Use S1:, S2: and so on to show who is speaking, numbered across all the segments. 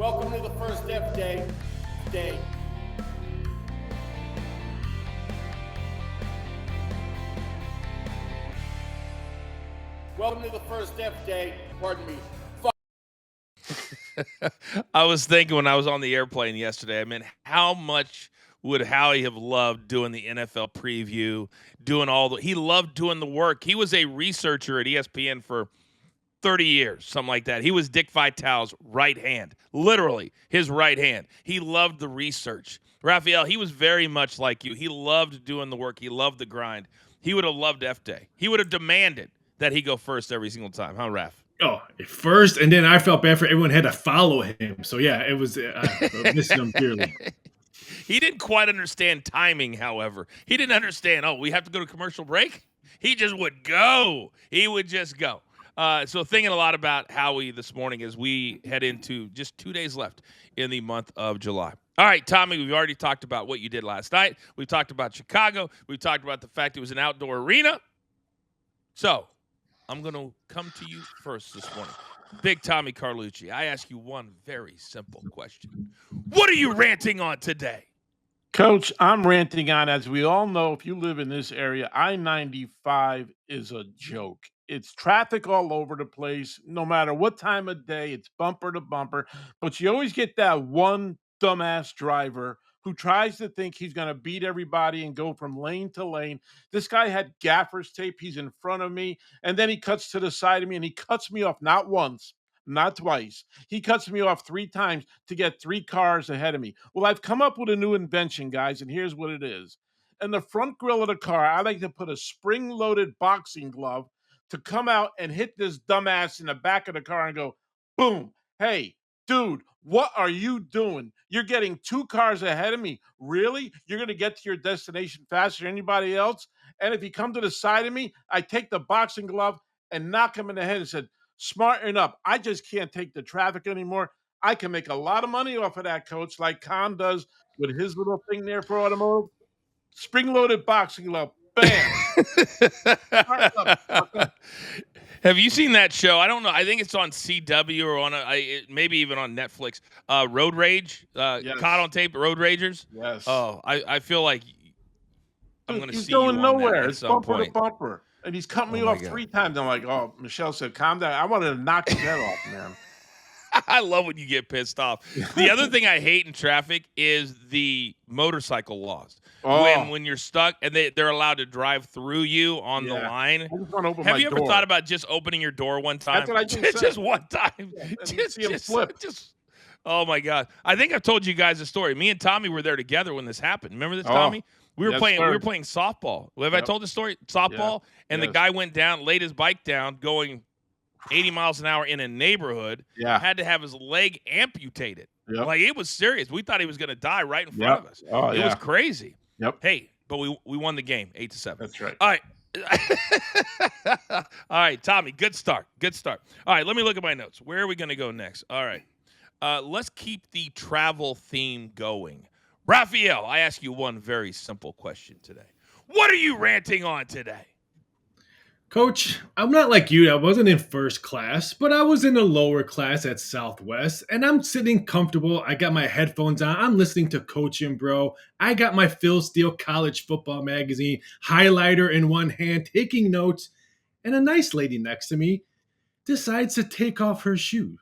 S1: Welcome to the first F day. Welcome to the first F day. Pardon me.
S2: I was thinking when I was on the airplane yesterday, I mean, how much would Howie have loved doing the NFL preview, he loved doing the work. He was a researcher at ESPN for 30 years, something like that. He was Dick Vitale's right hand, literally his right hand. He loved the research. RAPHAEL, he was very much like you. He loved doing the work. He loved the grind. He would have loved F Day. He would have demanded that he go first every single time, huh, Raph?
S3: Oh, first, and then I felt bad for everyone had to follow him. So yeah, it was missing him dearly.
S2: He didn't quite understand timing, however. He didn't understand, we have to go to commercial break? He just would go. He would just go. So thinking a lot about Howie this morning as we head into just 2 days left in the month of July. All right, Tommy, we've already talked about what you did last night. We've talked about Chicago. We've talked about the fact it was an outdoor arena. So I'm going to come to you first this morning. Big Tommy Carlucci, I ask you one very simple question. What are you ranting on today?
S4: Coach, I'm ranting on, as we all know, if you live in this area, I-95 is a joke. It's traffic all over the place. No matter what time of day, it's bumper to bumper. But you always get that one dumbass driver who tries to think he's going to beat everybody and go from lane to lane. This guy had gaffer's tape. He's in front of me. And then he cuts to the side of me and he cuts me off not once, not twice. He cuts me off 3 times to get 3 cars ahead of me. Well, I've come up with a new invention, guys, and here's what it is. In the front grille of the car, I like to put a spring-loaded boxing glove to come out and hit this dumbass in the back of the car and go, boom, hey, dude, what are you doing? You're getting 2 cars ahead of me. Really? You're going to get to your destination faster than anybody else? And if you come to the side of me, I take the boxing glove and knock him in the head and said, smarten up. I just can't take the traffic anymore. I can make a lot of money off of that, Coach, like Khan does with his little thing there for automotive. Spring-loaded boxing glove. Bam.
S2: Have you seen that show? I don't know. I think it's on CW or on maybe even on Netflix. Road Rage,
S4: Yes.
S2: caught on tape. Road Ragers.
S4: Yes.
S2: Oh, I feel like I'm going to
S4: He's
S2: see you
S4: going
S2: on
S4: nowhere.
S2: that at
S4: It's
S2: some
S4: bumper
S2: point.
S4: to bumper. And he's cut me
S2: Oh my
S4: off
S2: God.
S4: 3 times. I'm like, oh, Michelle said, calm down. I wanted to knock his head off, man.
S2: I love when you get pissed off. The other thing I hate in traffic is the motorcycle laws.
S4: Oh.
S2: When you're stuck and they're allowed to drive through you on the line.
S4: I just want to open
S2: Have
S4: my
S2: you ever
S4: door.
S2: thought about just opening your door one time?
S4: That's what I just
S2: Just
S4: said.
S2: one time.
S4: Yeah, and
S2: Just
S4: see him flip.
S2: Oh my God. I think I've told you guys a story. Me and Tommy were there together when this happened. Remember this, Tommy? We were
S4: yes,
S2: playing
S4: sir.
S2: we were playing softball. Have I told the story? Softball. And the
S4: Yes.
S2: guy went down, laid his bike down, going 80 miles an hour in a neighborhood.
S4: Yeah.
S2: Had to have his leg amputated.
S4: Yep.
S2: Like, it was serious. We thought he was going to die right in front of us.
S4: Oh,
S2: it was crazy.
S4: Yep.
S2: Hey, but we won the game 8-7.
S4: That's right.
S2: All right. All right, Tommy, good start. All right, let me look at my notes. Where are we going to go next? All right. Let's keep the travel theme going. RAPHAEL, I ask you one very simple question today. What are you ranting on today?
S3: Coach, I'm not like you. I wasn't in first class, but I was in a lower class at Southwest, and I'm sitting comfortable. I got my headphones on. I'm listening to Coaching Bro. I got my Phil Steele College Football Magazine highlighter in one hand, taking notes, and a nice lady next to me decides to take off her shoes.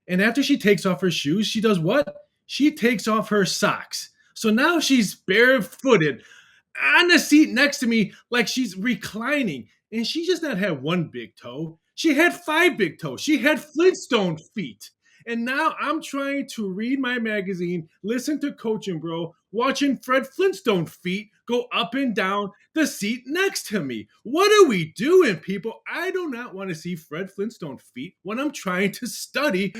S3: And after she takes off her shoes, she does what? She takes off her socks. So now she's barefooted on the seat next to me like she's reclining. And she just not had one big toe. She had 5 big toes. She had Flintstone feet. And now I'm trying to read my magazine, listen to Coaching Bro, watching Fred Flintstone feet go up and down the seat next to me. What are we doing, people? I do not want to see Fred Flintstone feet when I'm trying to study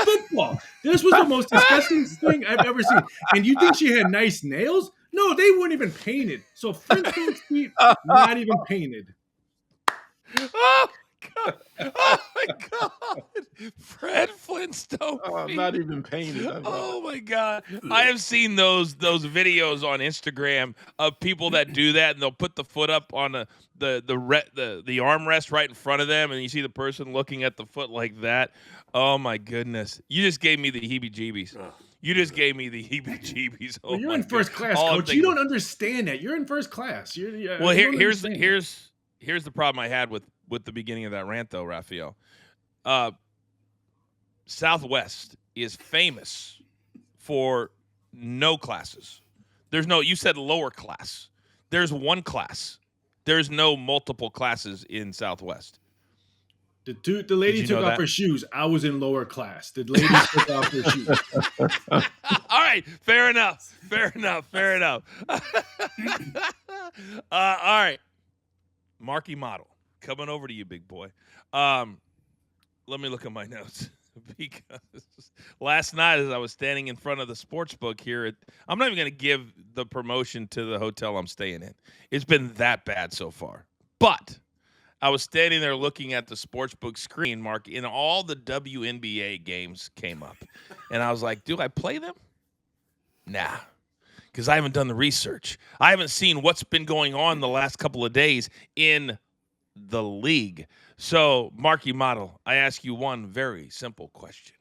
S3: football. This was the most disgusting thing I've ever seen. And you think she had nice nails? No, they weren't even painted. So Flintstone's feet, not even painted.
S2: Oh my God. Fred Flintstone. Flintstone
S4: Oh,
S2: feet.
S4: not even painted. I love
S2: Oh my God. I have seen those videos on Instagram of people that do that, and they'll put the foot up on the armrest right in front of them, and you see the person looking at the foot like that. Oh my goodness. You just gave me the heebie-jeebies. You just gave me the heebie-jeebies. Oh
S3: Well, you're
S2: my
S3: in first
S2: goodness.
S3: class,
S2: All I'm
S3: coach. You
S2: thinking
S3: don't understand that. You're in first class.
S2: Well,
S3: you don't
S2: here's
S3: understand that.
S2: here's the problem I had with the beginning of that rant, though, RAPHAEL. Southwest is famous for no classes. You said lower class. There's one class. There's no multiple classes in Southwest.
S3: The lady
S2: you
S3: took
S2: know
S3: off
S2: that?
S3: her shoes. I was in lower class. The lady took off her shoes.
S2: All right, fair enough. All right, Marky Model, coming over to you, big boy. Let me look at my notes because last night, as I was standing in front of the sports book here, I'm not even going to give the promotion to the hotel I'm staying in. It's been that bad so far, but I was standing there looking at the sportsbook screen, Mark, and all the WNBA games came up. And I was like, do I play them? Nah, because I haven't done the research. I haven't seen what's been going on the last couple of days in the league. So, Marky Model, I ask you one very simple question.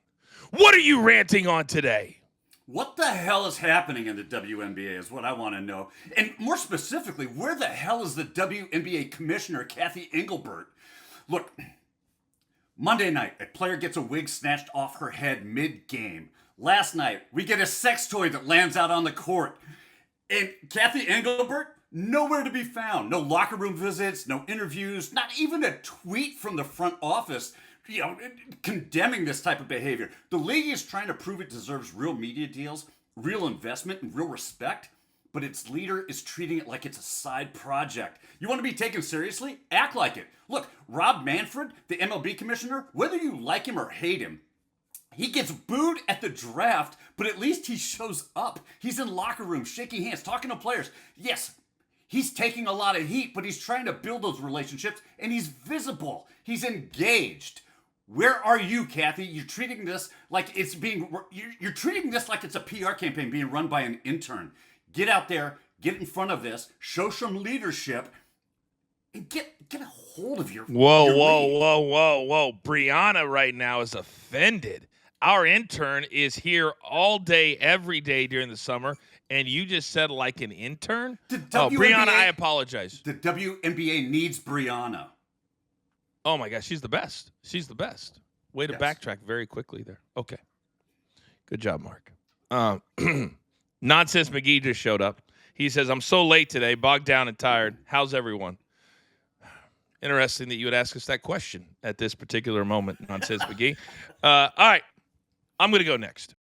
S2: What are you ranting on today?
S5: What the hell is happening in the WNBA is what I want to know. And more specifically, where the hell is the WNBA commissioner, Kathy Engelbert? Look, Monday night, a player gets a wig snatched off her head mid-game. Last night, we get a sex toy that lands out on the court. And Kathy Engelbert, nowhere to be found. No locker room visits, no interviews, not even a tweet from the front office condemning this type of behavior. The league is trying to prove it deserves real media deals, real investment, and real respect, but its leader is treating it like it's a side project. You want to be taken seriously? Act like it. Look, Rob Manfred, the MLB commissioner, whether you like him or hate him, he gets booed at the draft, but at least he shows up. He's in locker rooms, shaking hands, talking to players. Yes, he's taking a lot of heat, but he's trying to build those relationships, and he's visible. He's engaged. Where are you, Kathy? You're treating this like you're treating this like it's a PR campaign being run by an intern. Get out there, get in front of this, show some leadership, and get a hold of your league.
S2: Whoa. Brianna right now is offended. Our intern is here all day, every day during the summer, and you just said like an intern? Brianna, I apologize.
S5: The WNBA needs Brianna.
S2: Oh, my gosh, she's the best. Way to backtrack very quickly there. Okay. Good job, Mark. Nonsense McGee just showed up. He says, I'm so late today, bogged down and tired. How's everyone? Interesting that you would ask us that question at this particular moment, Nonsense McGee. All right, I'm going to go next.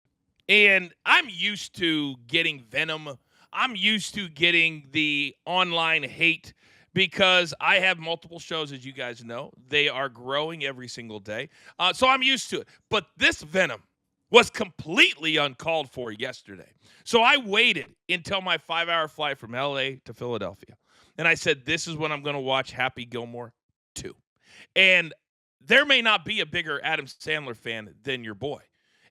S2: And I'm used to getting venom. I'm used to getting the online hate because I have multiple shows, as you guys know. They are growing every single day. So I'm used to it. But this venom was completely uncalled for yesterday. So I waited until my 5-hour flight from L.A. to Philadelphia. And I said, this is when I'm going to watch Happy Gilmore 2. And there may not be a bigger Adam Sandler fan than your boy.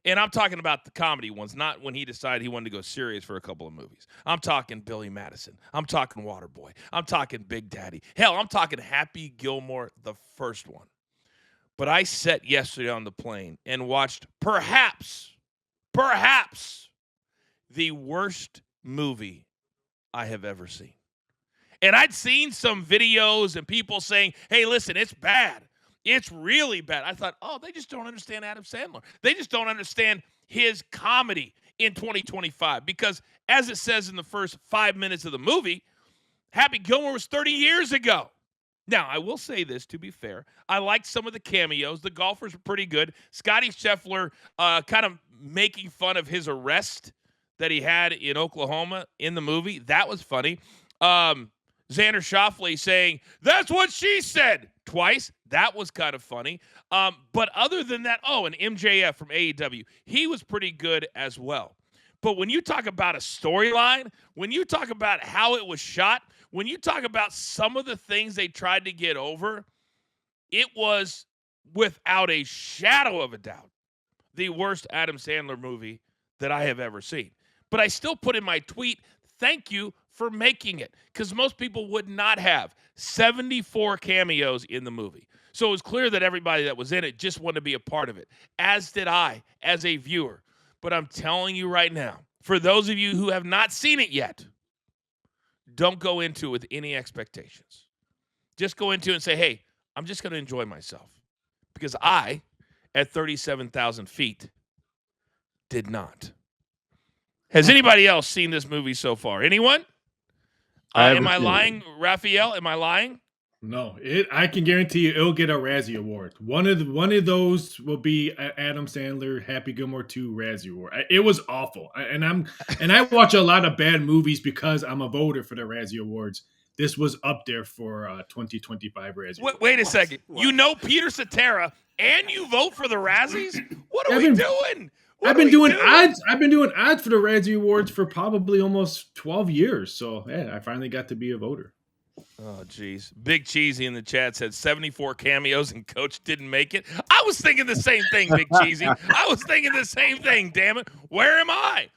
S2: And I'm talking about the comedy ones, not when he decided he wanted to go serious for a couple of movies. I'm talking Billy Madison. I'm talking Waterboy. I'm talking Big Daddy. Hell, I'm talking Happy Gilmore, the first one. But I sat yesterday on the plane and watched perhaps the worst movie I have ever seen. And I'd seen some videos and people saying, hey, listen, it's bad. It's really bad. I thought, oh, they just don't understand Adam Sandler. They just don't understand his comedy in 2025. Because as it says in the first 5 minutes of the movie, Happy Gilmore was 30 years ago. Now, I will say this, to be fair. I liked some of the cameos. The golfers were pretty good. Scotty Scheffler kind of making fun of his arrest that he had in Oklahoma in the movie. That was funny. Xander Schauffele saying, that's what she said, twice. That was kind of funny. But other than that, and MJF from AEW, he was pretty good as well. But when you talk about a storyline, when you talk about how it was shot, when you talk about some of the things they tried to get over, it was without a shadow of a doubt the worst Adam Sandler movie that I have ever seen. But I still put in my tweet, thank you for making it, because most people would not have 74 cameos in the movie. So it was clear that everybody that was in it just wanted to be a part of it, as did I as a viewer. But I'm telling you right now, for those of you who have not seen it yet, don't go into it with any expectations. Just go into it and say, hey, I'm just going to enjoy myself. Because I, at 37,000 feet, did not. Has anybody else seen this movie so far? Anyone? Am I lying, Raphael? Am I lying?
S3: No, I can guarantee you it'll get a Razzie Award. One of those will be Adam Sandler Happy Gilmore 2 Razzie Award. It was awful, and I watch a lot of bad movies because I'm a voter for the Razzie Awards. This was up there for 2025 Razzie.
S2: Wait a second.
S5: What?
S2: You know Peter Cetera, and you vote for the Razzies? What are we doing?
S3: I've been doing odds. I've been doing odds for the Razzie Awards for probably almost 12 years. So yeah, I finally got to be a voter.
S2: Oh, geez. Big Cheesy in the chat said 74 cameos and Coach didn't make it. I was thinking the same thing, Big Cheesy. I was thinking the same thing, damn it. Where am I?